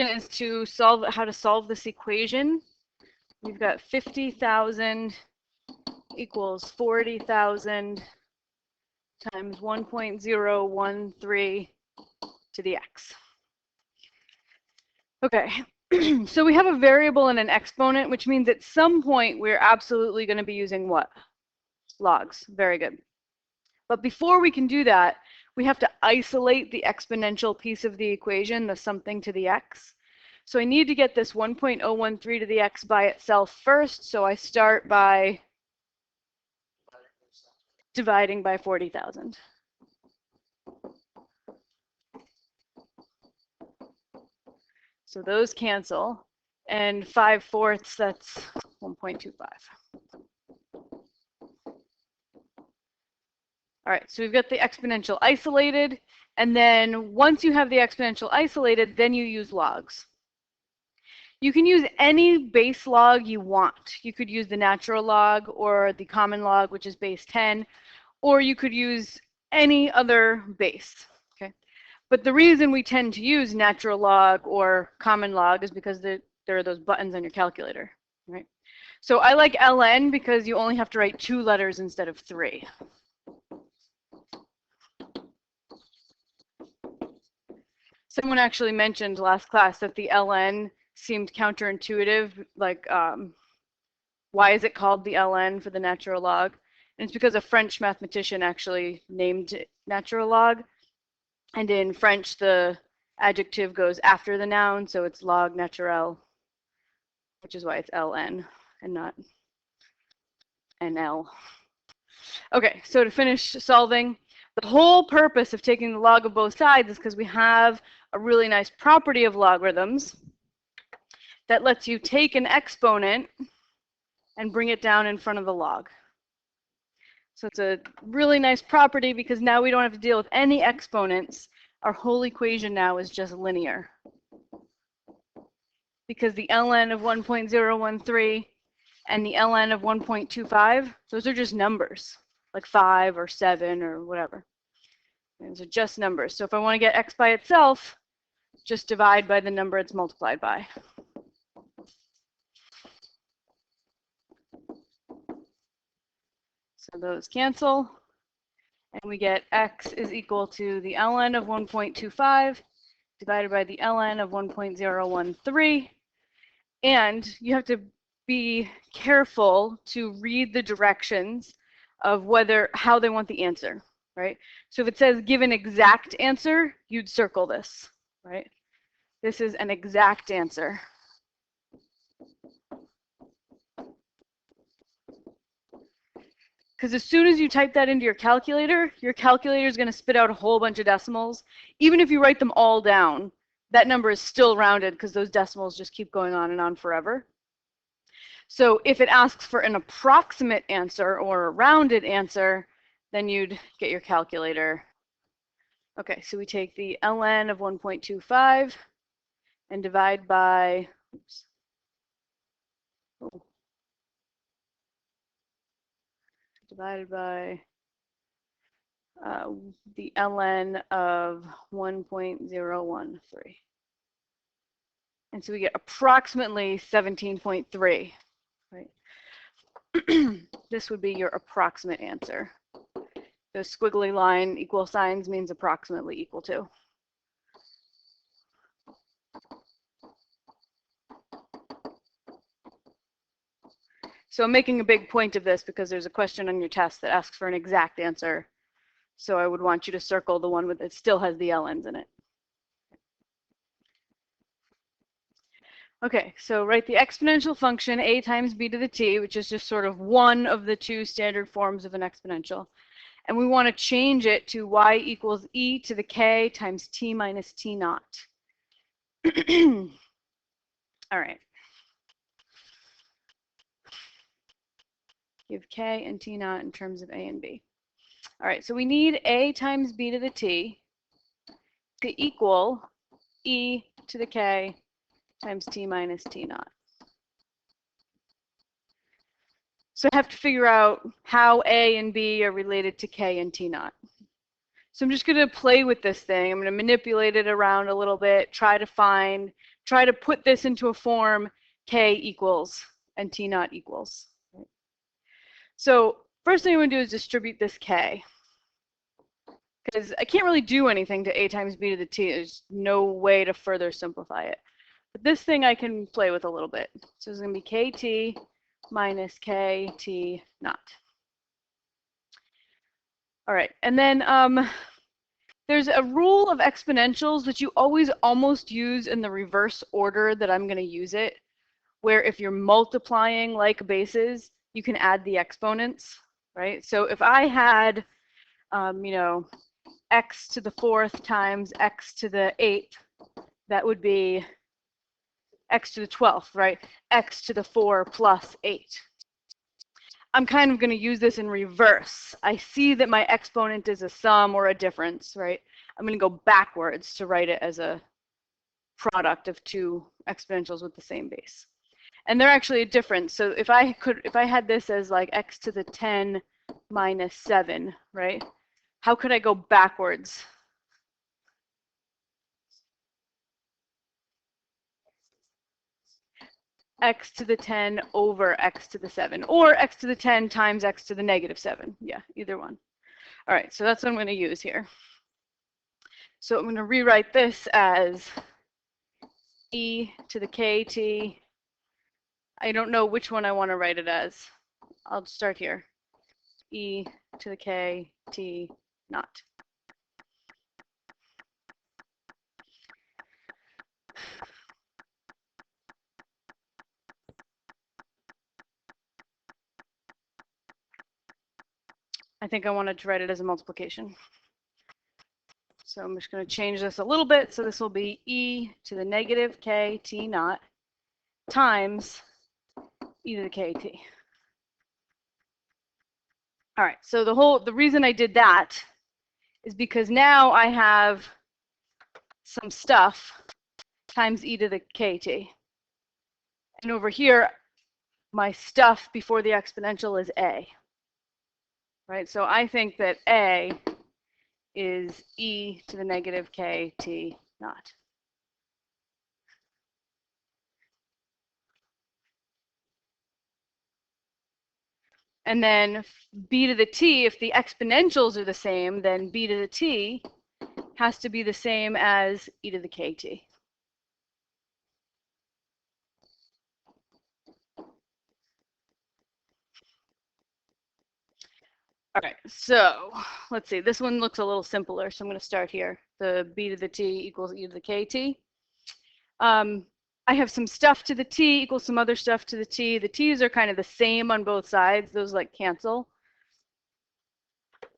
is to solve how to solve this equation. We've got 50,000 equals 40,000 times 1.013 to the x. Okay, so we have a variable and an exponent, which means at some point we're absolutely going to be using what? Logs. Very good. But before we can do that, we have to isolate the exponential piece of the equation, the something to the x. So I need to get this 1.013 to the x by itself first. So I start by dividing by 40,000. So those cancel. And 5/4, that's 1.25. All right, so we've got the exponential isolated. And then once you have the exponential isolated, then you use logs. You can use any base log you want. You could use the natural log or the common log, which is base 10, or you could use any other base. Okay, but the reason we tend to use natural log or common log is because there are those buttons on your calculator, right? So I like ln because you only have to write 2 letters instead of 3. Someone actually mentioned last class that the ln seemed counterintuitive, like why is it called the ln for the natural log? And it's because a French mathematician actually named it natural log. And in French, the adjective goes after the noun, so it's log naturel, which is why it's ln and not nl. Okay, so to finish solving, the whole purpose of taking the log of both sides is because we have a really nice property of logarithms that lets you take an exponent and bring it down in front of the log. So it's a really nice property because now we don't have to deal with any exponents. Our whole equation now is just linear. Because the ln of 1.013 and the ln of 1.25, those are just numbers, like 5 or 7 or whatever. Those are just numbers. So if I want to get x by itself, just divide by the number it's multiplied by. So those cancel, and we get x is equal to the ln of 1.25 divided by the ln of 1.013. And you have to be careful to read the directions of how they want the answer, right? So if it says give an exact answer, you'd circle this, right? This is an exact answer. Because as soon as you type that into your calculator is going to spit out a whole bunch of decimals. Even if you write them all down, that number is still rounded because those decimals just keep going on and on forever. So if it asks for an approximate answer or a rounded answer, then you'd get your calculator. Okay, so we take the ln of 1.25 and divide by, oops. Oh. Divided by the ln of 1.013. And so we get approximately 17.3, right? This would be your approximate answer. The squiggly line equal signs means approximately equal to. So I'm making a big point of this because there's a question on your test that asks for an exact answer. So I would want you to circle the one with it still has the ln's in it. Okay, so write the exponential function a times b to the t, which is just sort of one of the 2 standard forms of an exponential. And we want to change it to y equals e to the k times t minus t naught. All right. Give k and t naught in terms of a and b. All right, so we need a times b to the t to equal e to the k times t minus t naught. So I have to figure out how a and b are related to k and t naught. So I'm just going to play with this thing. I'm going to manipulate it around a little bit, try to put this into a form k equals and t naught equals. So first thing I'm going to do is distribute this k, because I can't really do anything to a times b to the t. There's no way to further simplify it. But this thing I can play with a little bit. So it's going to be kt minus kt naught. All right, and then there's a rule of exponentials that you always almost use in the reverse order that I'm going to use it, where if you're multiplying like bases, you can add the exponents, right? So if I had, you know, x to the 4th times x to the 8th, that would be x to the 12th, right? X to the 4 plus 8. I'm kind of going to use this in reverse. I see that my exponent is a sum or a difference, right? I'm going to go backwards to write it as a product of two exponentials with the same base. And they're actually a difference. So if I had this as like x to the 10 minus 7, right? How could I go backwards? X to the 10 over x to the 7, or x to the 10 times x to the negative 7. Yeah, either one. All right, so that's what I'm going to use here. So I'm going to rewrite this as e to the kt. I don't know which one I want to write it as. I'll start here. E to the kt naught. I think I wanted to write it as a multiplication. So I'm just going to change this a little bit. So this will be e to the negative kt naught times e to the kt. All right, so the reason I did that is because now I have some stuff times e to the kt. And over here, my stuff before the exponential is a. Right, so I think that a is e to the negative kt naught. And then b to the t, if the exponentials are the same, then b to the t has to be the same as e to the kt. All right, so let's see. This one looks a little simpler, so I'm going to start here. The b to the t equals e to the kt. I have some stuff to the t equals some other stuff to the t. The t's are kind of the same on both sides. Those like cancel.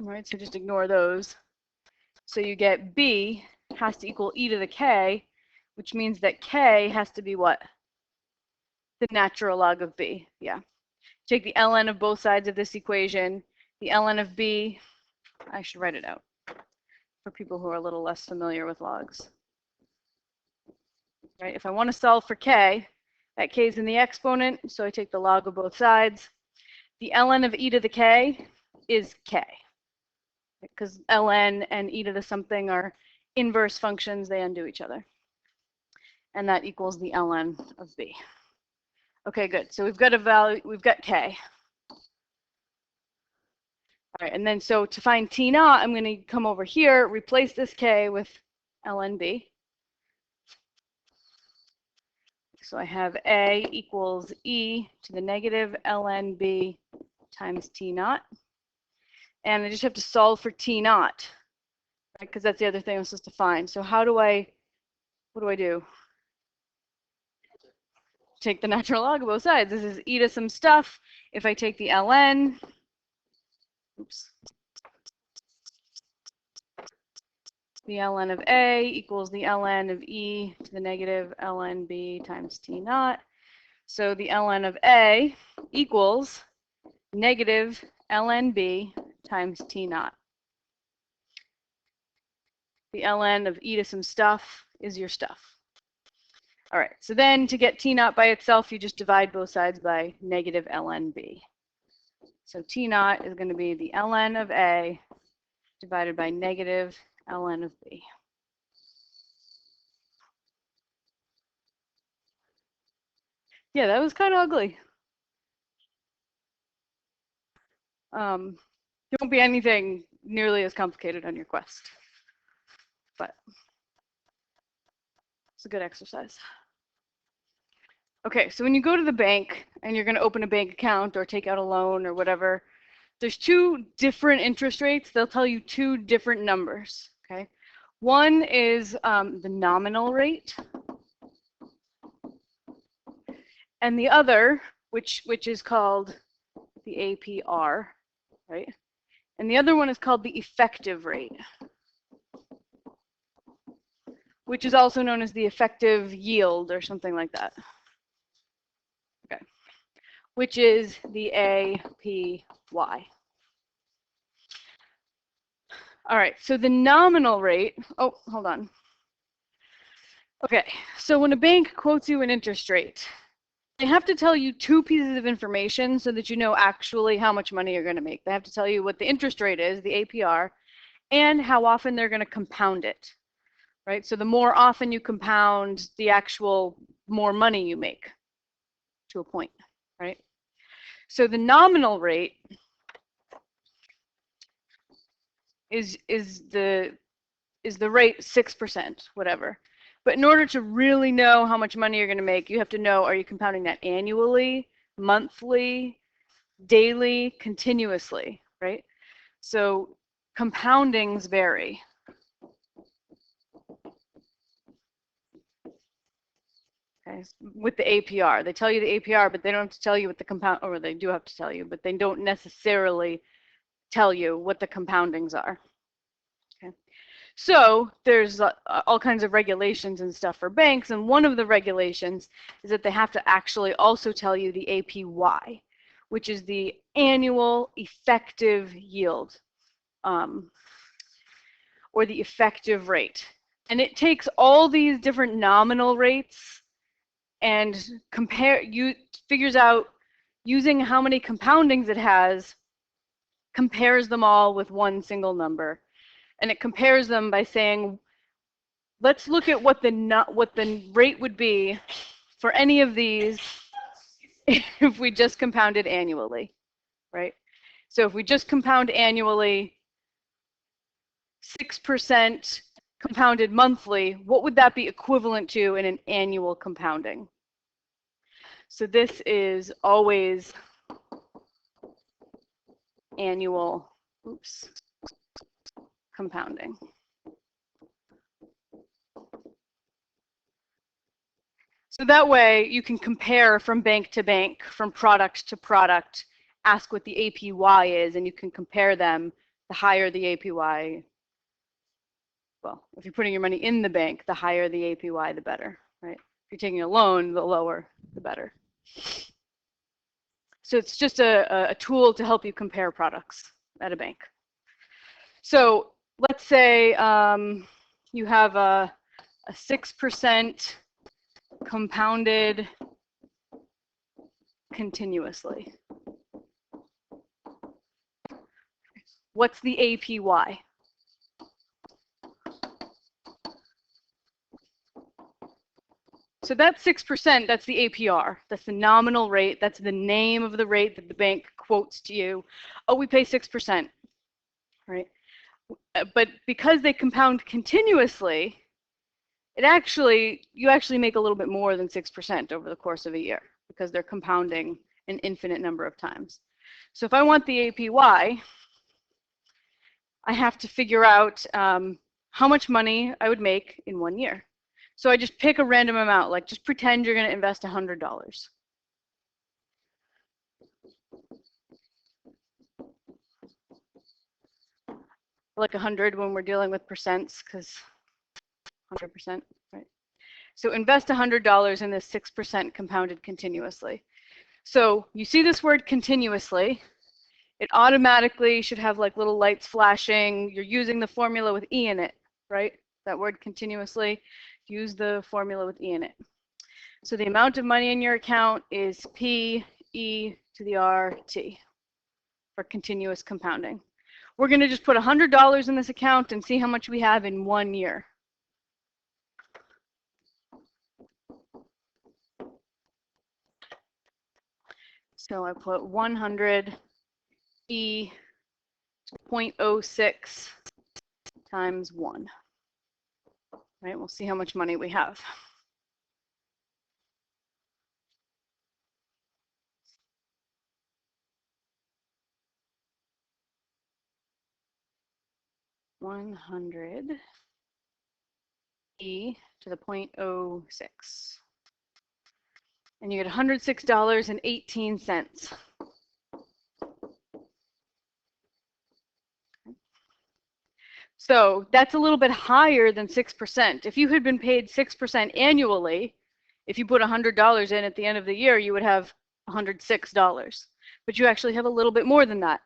All right, so just ignore those. So you get b has to equal e to the k, which means that k has to be what? The natural log of b. Yeah. Take the ln of both sides of this equation. The ln of b, I should write it out for people who are a little less familiar with logs. Right? If I want to solve for k, that k is in the exponent, so I take the log of both sides. The ln of e to the k is k, because ln and e to the something are inverse functions, they undo each other. And that equals the ln of b. Okay, good. So we've got a value, we've got k. All right, and then so to find t naught, I'm going to come over here, replace this k with ln b. So I have a equals e to the negative ln b times t naught. And I just have to solve for t naught, right? Because that's the other thing I'm supposed to find. So what do I do? Take the natural log of both sides. This is e to some stuff. If I take the ln, oops, the ln of a equals the ln of e to the negative ln b times t naught. So the ln of a equals negative ln b times t naught. The ln of e to some stuff is your stuff. All right, so then to get t naught by itself, you just divide both sides by negative ln b. So t naught is going to be the ln of a divided by negative ln of b. Yeah, that was kind of ugly. There won't be anything nearly as complicated on your quest, but it's a good exercise. Okay, so when you go to the bank and you're going to open a bank account or take out a loan or whatever, there's two different interest rates. They'll tell you two different numbers, okay? One is the nominal rate, and the other, which is called the APR, right? And the other one is called the effective rate, which is also known as the effective yield or something like that. Okay, which is the APY. All right, so the nominal rate, oh, hold on. Okay, so when a bank quotes you an interest rate, they have to tell you two pieces of information so that you know actually how much money you're going to make. They have to tell you what the interest rate is, the APR, and how often they're going to compound it, right? So the more often you compound, the actual more money you make to a point, right? So the nominal rate is the rate 6%, whatever. But in order to really know how much money you're going to make, you have to know, are you compounding that annually, monthly, daily, continuously, right? So compoundings vary. Okay, with the APR. They tell you the APR, but they don't have to tell you what the compound, or they do have to tell you, but they don't necessarily tell you what the compoundings are. Okay. So there's all kinds of regulations and stuff for banks, and one of the regulations is that they have to actually also tell you the APY, which is the annual effective yield, or the effective rate. And it takes all these different nominal rates and figures out, using how many compoundings it has, compares them all with one single number. And it compares them by saying, let's look at what the rate would be for any of these if we just compounded annually, right? So if we just compound annually, 6% compounded monthly, what would that be equivalent to in an annual compounding? So this is always annual, compounding. So that way you can compare from bank to bank, from product to product, ask what the APY is, and you can compare them. The higher the APY, well, if you're putting your money in the bank, the higher the APY, the better, right? If you're taking a loan, the lower, the better. So it's just a tool to help you compare products at a bank. So let's say you have a 6% compounded continuously. What's the APY? So that's 6%, that's the APR. That's the nominal rate. That's the name of the rate that the bank quotes to you. Oh, we pay 6%, right? But because they compound continuously, you actually make a little bit more than 6% over the course of a year, because they're compounding an infinite number of times. So if I want the APY, I have to figure out how much money I would make in 1 year. So I just pick a random amount, like just pretend you're going to invest $100. Like 100 when we're dealing with percents, because 100%, right? So invest $100 in this 6% compounded continuously. So you see this word continuously. It automatically should have like little lights flashing. You're using the formula with E in it, right? That word continuously, use the formula with E in it. So the amount of money in your account is P E to the RT for continuous compounding. We're going to just put $100 in this account and see how much we have in 1 year. So I put 100 E 0.06 times 1. Right, we'll see how much money we have. $100 E to the 0.06. And you get $106.18. So that's a little bit higher than 6%. If you had been paid 6% annually, if you put $100 in at the end of the year, you would have $106. But you actually have a little bit more than that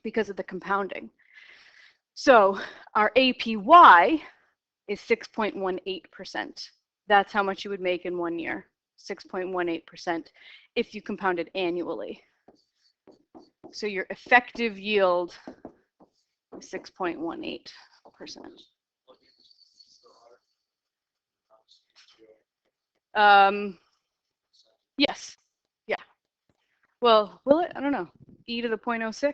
because of the compounding. So our APY is 6.18%. That's how much you would make in 1 year, 6.18% if you compounded annually. So your effective yield is 6.18%. Yes. Yeah. Well, will it? I don't know. E to the 0.06?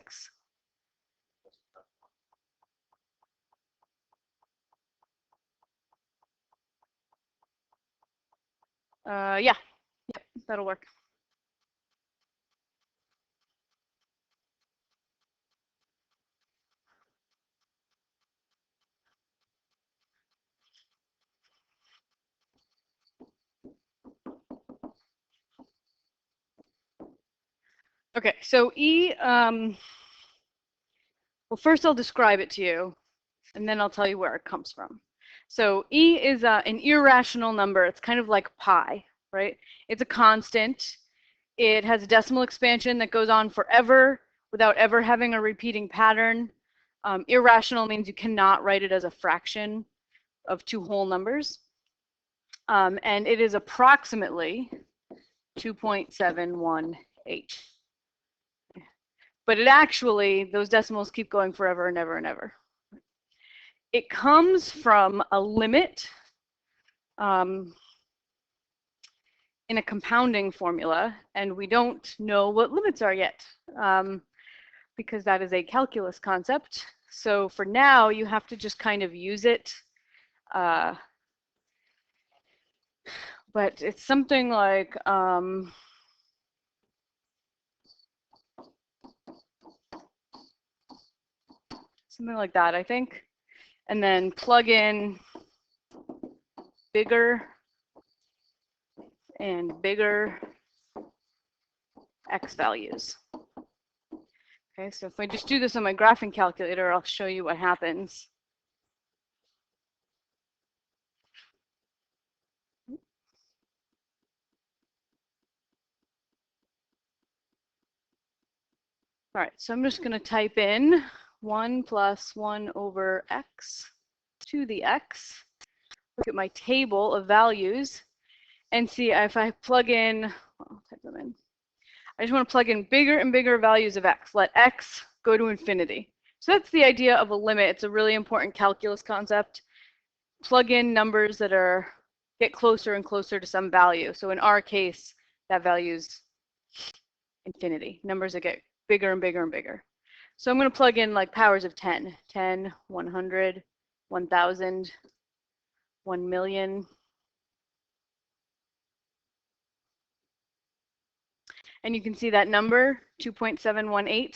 Yeah. Yep, that'll work. Okay, so E, well, first I'll describe it to you, and then I'll tell you where it comes from. So E is an irrational number. It's kind of like pi, right? It's a constant. It has a decimal expansion that goes on forever without ever having a repeating pattern. Irrational means you cannot write it as a fraction of two whole numbers. And it is approximately 2.718. But it actually, those decimals keep going forever and ever and ever. It comes from a limit in a compounding formula, and we don't know what limits are yet because that is a calculus concept. So for now, you have to just kind of use it. But it's something like that, I think. And then plug in bigger and bigger x values. Okay, so if I just do this on my graphing calculator, I'll show you what happens. All right, so I'm just going to type in 1 plus 1 over x to the x. Look at my table of values and see if I plug in, well, I'll type them in. I just want to plug in bigger and bigger values of x. Let x go to infinity. So that's the idea of a limit. It's a really important calculus concept. Plug in numbers that get closer and closer to some value. So in our case, that value is infinity. Numbers that get bigger and bigger and bigger. So I'm going to plug in like powers of 10, 10, 100, 1,000, 1 million. And you can see that number, 2.718,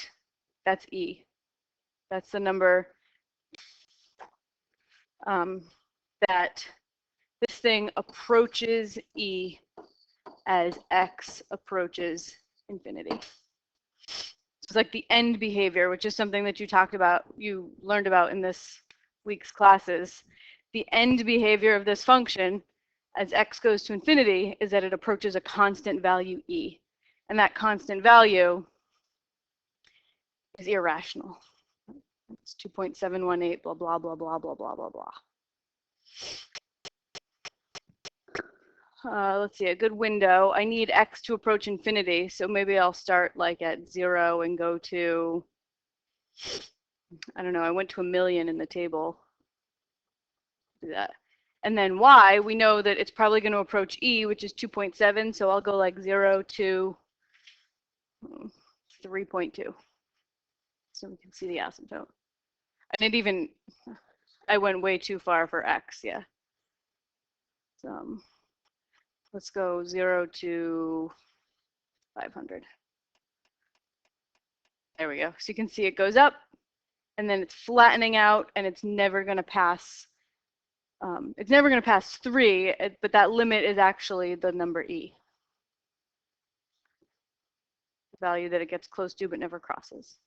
that's E. That's the number that this thing approaches E as x approaches infinity. It's like the end behavior, which is something that you learned about in this week's classes. The end behavior of this function as x goes to infinity is that it approaches a constant value E. And that constant value is irrational. It's 2.718, blah, blah, blah, blah, blah, blah, blah, blah. Let's see, a good window. I need x to approach infinity, so maybe I'll start like at 0 and go to I don't know, I went to 1,000,000 in the table. Do that. And then y, we know that it's probably going to approach e, which is 2.7. So I'll go like 0 to 3.2. So we can see the asymptote. And it even, I went way too far for x, yeah. So, let's go 0 to 500. There we go. So you can see it goes up, and then it's flattening out, and it's never going to pass. It's never going to pass 3, but that limit is actually the number e, the value that it gets close to but never crosses.